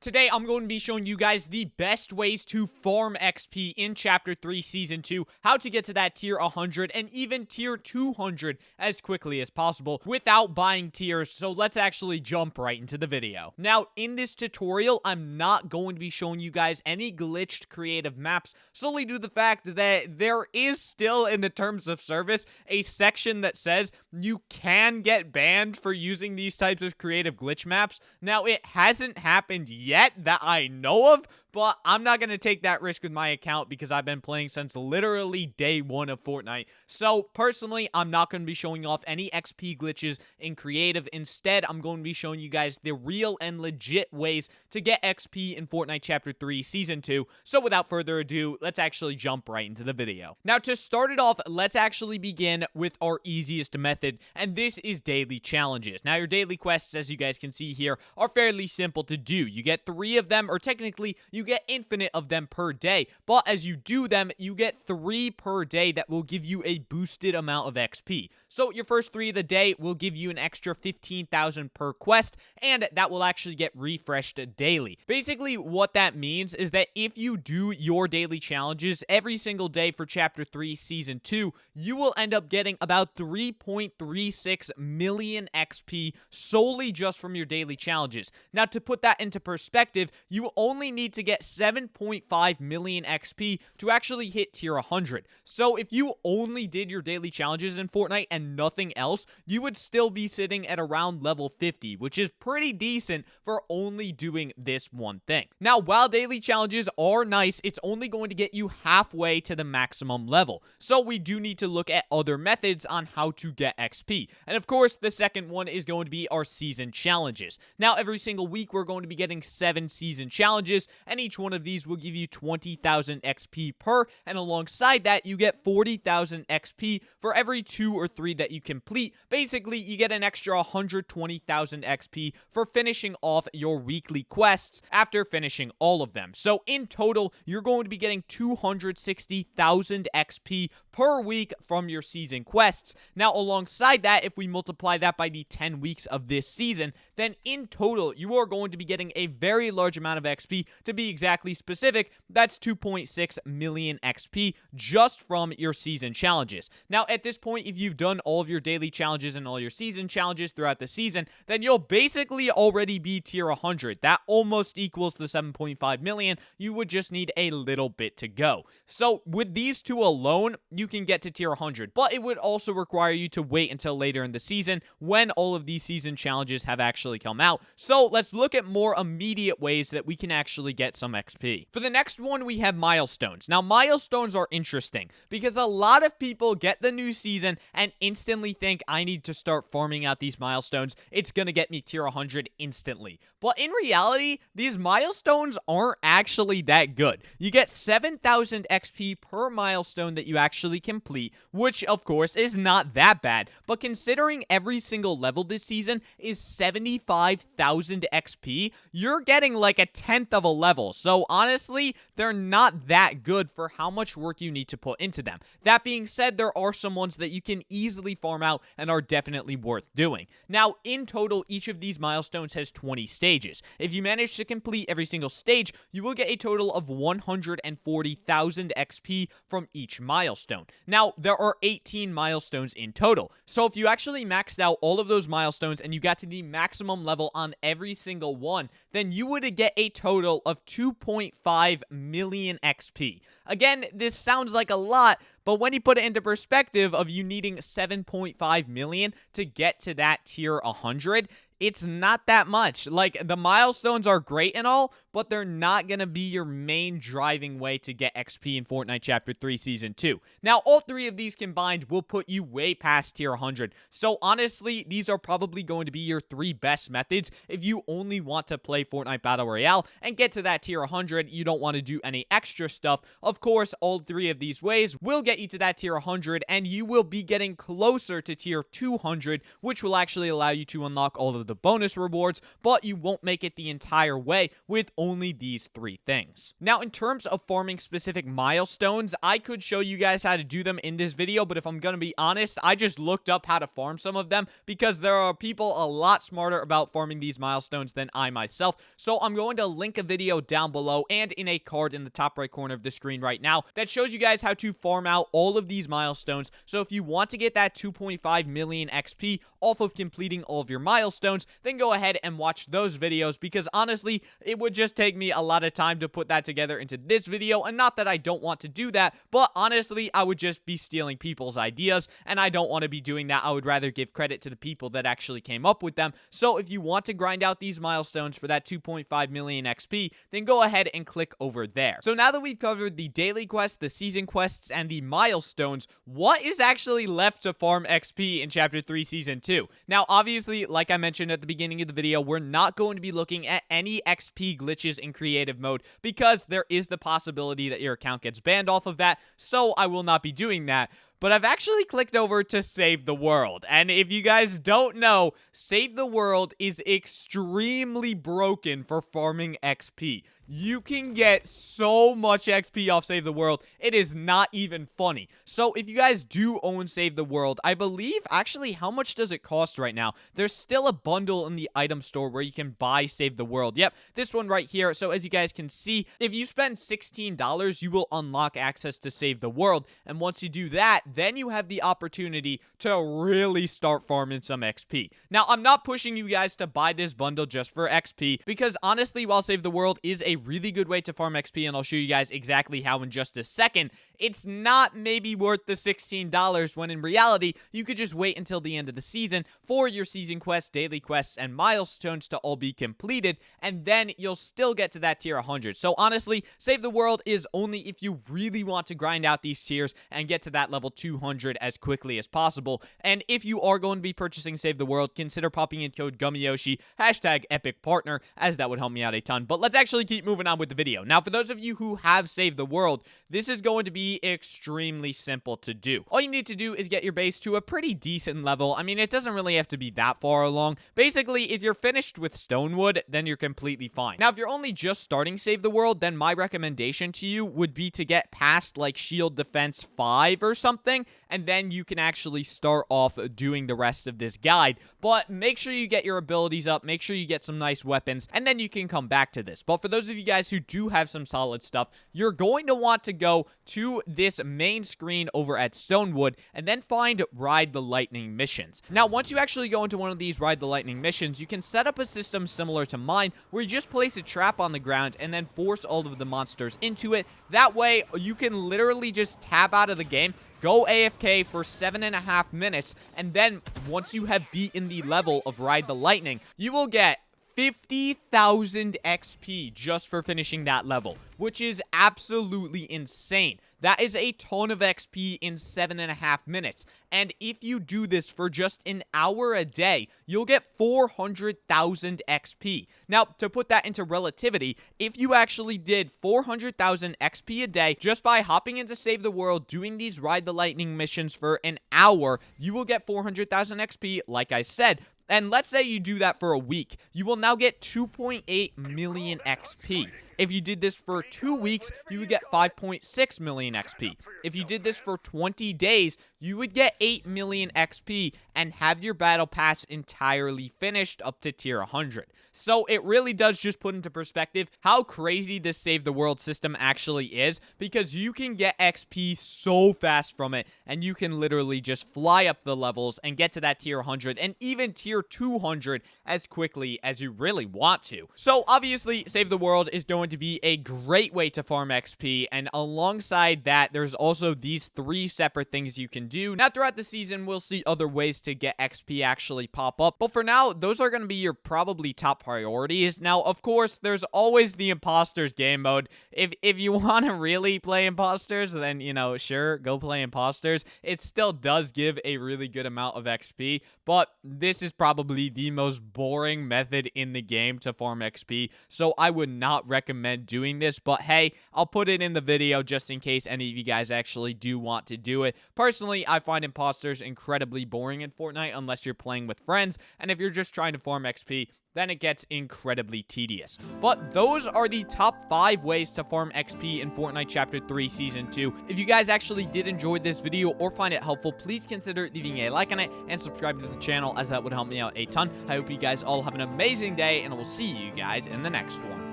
Today, I'm going to be showing you guys the best ways to farm XP in Chapter 3 Season 2, how to get to that tier 100 and even tier 200 as quickly as possible without buying tiers, so let's actually jump right into the video. Now, in this tutorial, I'm not going to be showing you guys any glitched creative maps, solely due to the fact that there is still, in the terms of service, a section that says you can get banned for using these types of creative glitch maps. Now, it hasn't happened yet that I know of, but I'm not going to take that risk with my account because I've been playing since literally day one of Fortnite. So, personally, I'm not going to be showing off any XP glitches in creative. Instead, I'm going to be showing you guys the real and legit ways to get XP in Fortnite Chapter 3 Season 2. So, without further ado, let's actually jump right into the video. Now, to start it off, let's actually begin with our easiest method, and this is daily challenges. Now, your daily quests, as you guys can see here, are fairly simple to do. You get 3 of them, or technically, you get infinite of them per day, but as you do them, you get 3 per day that will give you a boosted amount of XP. So your first 3 of the day will give you an extra 15,000 per quest, and that will actually get refreshed daily. Basically, what that means is that if you do your daily challenges every single day for Chapter 3 Season 2, you will end up getting about 3.36 million XP solely just from your daily challenges. Now, to put that into perspective, you only need to get 7.5 million XP to actually hit tier 100. So if you only did your daily challenges in Fortnite and nothing else, you would still be sitting at around level 50, which is pretty decent for only doing this one thing. Now, while daily challenges are nice, it's only going to get you halfway to the maximum level. So we do need to look at other methods on how to get XP. And of course, the second one is going to be our season challenges. Now, every single week, we're going to be getting 7 season challenges, and each one of these will give you 20,000 XP per, and alongside that, you get 40,000 XP for every 2 or 3 that you complete. Basically, you get an extra 120,000 XP for finishing off your weekly quests after finishing all of them. So in total, you're going to be getting 260,000 XP per week from your season quests. Now, alongside that, if we multiply that by the 10 weeks of this season, then in total, you are going to be getting a very large amount of XP. To be exactly specific, that's 2.6 million XP just from your season challenges. Now, at this point, if you've done all of your daily challenges and all your season challenges throughout the season, then you'll basically already be tier 100. That almost equals the 7.5 million. You would just need a little bit to go. So with these 2 alone, you can get to tier 100, but it would also require you to wait until later in the season when all of these season challenges have actually come out. So let's look at more immediate ways that we can actually get some XP. For the next one, we have Milestones. Now, Milestones are interesting because a lot of people get the new season and instantly think, I need to start farming out these milestones. It's gonna get me tier 100 instantly. But in reality, these milestones aren't actually that good. You get 7,000 XP per milestone that you actually complete, which of course is not that bad, but considering every single level this season is 75,000 XP, you're getting like a 10th of a level. So honestly, they're not that good for how much work you need to put into them. That being said, there are some ones that you can easily farm out and are definitely worth doing. Now, in total, each of these milestones has 20 stages. If you manage to complete every single stage, you will get a total of 140,000 XP from each milestone. Now, there are 18 milestones in total. So if you actually maxed out all of those milestones and you got to the maximum level on every single one, then you would get a total of 2.5 million XP. Again, this sounds like a lot, but when you put it into perspective of you needing 7.5 million to get to that tier 100, it's not that much. Like, the milestones are great and all, but they're not going to be your main driving way to get XP in Fortnite Chapter 3 Season 2. Now, all 3 of these combined will put you way past tier 100. So, honestly, these are probably going to be your 3 best methods if you only want to play Fortnite Battle Royale and get to that tier 100. You don't want to do any extra stuff. Of course, all 3 of these ways will get you to that tier 100, and you will be getting closer to tier 200, which will actually allow you to unlock all of the bonus rewards, but you won't make it the entire way with only these 3 things. Now, in terms of farming specific milestones, I could show you guys how to do them in this video, but if I'm gonna be honest, I just looked up how to farm some of them because there are people a lot smarter about farming these milestones than I myself. So I'm going to link a video down below and in a card in the top right corner of the screen right now that shows you guys how to farm out all of these milestones. So if you want to get that 2.5 million XP off of completing all of your milestones, then go ahead and watch those videos, because honestly, it would just take me a lot of time to put that together into this video, and not that I don't want to do that, but honestly, I would just be stealing people's ideas, and I don't want to be doing that. I would rather give credit to the people that actually came up with them. So if you want to grind out these milestones for that 2.5 million XP, then go ahead and click over there. So now that we've covered the daily quests, the season quests, and the milestones, what is actually left to farm XP in Chapter 3 Season 2? Now, obviously, like I mentioned at the beginning of the video, we're not going to be looking at any XP glitches in creative mode because there is the possibility that your account gets banned off of that, so I will not be doing that. But I've actually clicked over to Save the World. And if you guys don't know, Save the World is extremely broken for farming XP. You can get so much XP off Save the World, it is not even funny. So if you guys do own Save the World, I believe, actually, how much does it cost right now? There's still a bundle in the item store where you can buy Save the World. Yep, this one right here. So as you guys can see, if you spend $16, you will unlock access to Save the World. And once you do that, then you have the opportunity to really start farming some XP. Now, I'm not pushing you guys to buy this bundle just for XP, because honestly, while Save the World is a really good way to farm XP, and I'll show you guys exactly how in just a second, it's not maybe worth the $16 when in reality, you could just wait until the end of the season for your season quests, daily quests, and milestones to all be completed, and then you'll still get to that tier 100. So honestly, Save the World is only if you really want to grind out these tiers and get to that level 200 as quickly as possible. And if you are going to be purchasing Save the World, consider popping in code GummyYoshi, #EpicPartner, as that would help me out a ton. But let's actually keep moving on with the video. Now, for those of you who have Saved the World, this is going to be extremely simple to do. All you need to do is get your base to a pretty decent level. I mean, it doesn't really have to be that far along. Basically, if you're finished with Stonewood, then you're completely fine. Now, if you're only just starting Save the World, then my recommendation to you would be to get past like Shield Defense 5 or something, and then you can actually start off doing the rest of this guide. But make sure you get your abilities up, make sure you get some nice weapons, and then you can come back to this. But for those of you guys who do have some solid stuff, you're going to want to go to this main screen over at Stonewood and then find Ride the Lightning missions. Now, once you actually go into one of these Ride the Lightning missions, you can set up a system similar to mine where you just place a trap on the ground and then force all of the monsters into it. That way, you can literally just tap out of the game, go AFK for 7.5 minutes, and then once you have beaten the level of Ride the Lightning, you will get 50,000 XP just for finishing that level, which is absolutely insane. That is a ton of XP in 7.5 minutes. And if you do this for just an hour a day, you'll get 400,000 XP. Now, to put that into relativity, if you actually did 400,000 XP a day just by hopping into Save the World, doing these Ride the Lightning missions for an hour, you will get 400,000 XP, like I said. And let's say you do that for a week. You will now get 2.8 million XP. If you did this for 2 weeks, you would get 5.6 million XP. If you did this for 20 days, you would get 8 million XP and have your battle pass entirely finished up to tier 100. So it really does just put into perspective how crazy this Save the World system actually is, because you can get XP so fast from it, and you can literally just fly up the levels and get to that tier 100 and even tier 200 as quickly as you really want to. So obviously, Save the World is going to be a great way to farm XP, and alongside that, there's also these 3 separate things you can do. Now, throughout the season, we'll see other ways to get XP actually pop up, but for now, those are going to be your probably top priorities. Now, of course, there's always the Impostors game mode. If you want to really play Impostors, then, you know, sure, go play Impostors. It still does give a really good amount of XP, but this is probably the most boring method in the game to farm XP, so I would not recommend recommend doing this, but hey, I'll put it in the video just in case any of you guys actually do want to do it. Personally, I find imposters incredibly boring in Fortnite unless you're playing with friends, and if you're just trying to farm XP, then it gets incredibly tedious. But those are the top 5 ways to farm XP in Fortnite Chapter 3 Season 2. If you guys actually did enjoy this video or find it helpful, please consider leaving a like on it and subscribing to the channel, as that would help me out a ton. I hope you guys all have an amazing day, and I will see you guys in the next one.